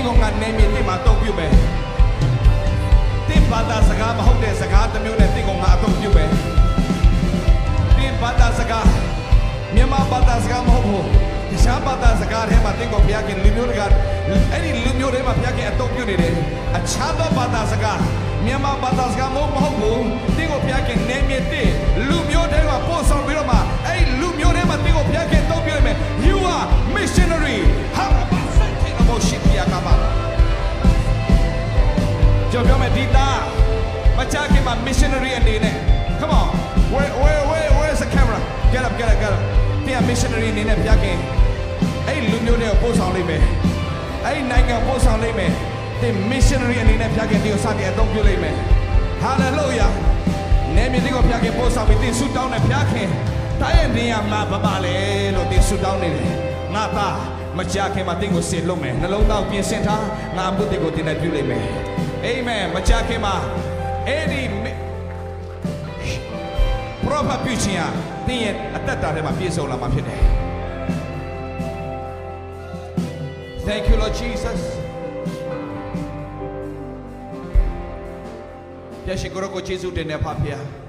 ကိုငါနေမြေတင်မှာအသုံးပြုမယ်တင်ဘာသာစကားမဟုတ်တဲ့စကားတစ်မျိုးနဲ့တင်ကိုငါအသုံးပြုမယ်တင်ဘာသာစကားမြန်မာဘာသာစကားမဟုတ်ဘူးတခြားဘာသာစကားထဲမှာတင်ကိုဘုရားခင်လူမျိုးတွေကအဲ့ဒီလူမျိုးတွေမှာဘုရားခင်အသုံးပြုနေတယ်အခြားသောဘာသာစကားမြန်မာဘာသာစကားမဟုတ်ဘူးတင်ကိုဘုရားခင်နေမြေတင်လူမျိုးတွေကပို့ဆောင်ပြီးတော့မှအဲ့ဒီလူမျိုးတွေမှာတင်ကိုဘုရားခင်အသုံးပြုမယ် You are missionary ဟာဘာစက်တင်ကိုရှိပြကမှာကြောက်ပြောမယ်ဒီသားမချခင်မှာ missionary အနေနဲ့ Come on where's the camera get up တင် missionary အနေနဲ့ဘုရားခင်အဲ့လူမျိုးတွေကိုပို့ဆောင်လိုက်မယ်အဲ့နိုင်ငံပို့ဆောင်လိုက်မယ်တင် missionary အနေနဲ့ဘုရားခင်ဒီကိုစတင်အသုံးပြုလိုက်မယ် Hallelujah နေမြေဒီကိုဘုရားခင်ပို့ဆောင်ပြီးတင်ဆုတောင်းတယ်ဘုရားခင်တိုင်းရဲ့နေရာမှာဘာလဲလို့တင်ဆုတောင်းနေတယ်ငါသားမချခင်မှာတင်ကိုဆင်လွတ်မယ်နှလုံးသားပြင်ဆင်ထားငါအမှုတွေကိုတင်နဲ့ပြုလိုက်မယ် Amen မချခင်မှာအဲ့ဒီ prophet ပြုခြင်းဟာတင်ရဲ့အသက်တာထဲမှာပြည့်စုံလာမှာဖြစ်တယ် Thank you Lord Jesus ပြည့်ရှိကိုယေရှုတင်နေပါဖျား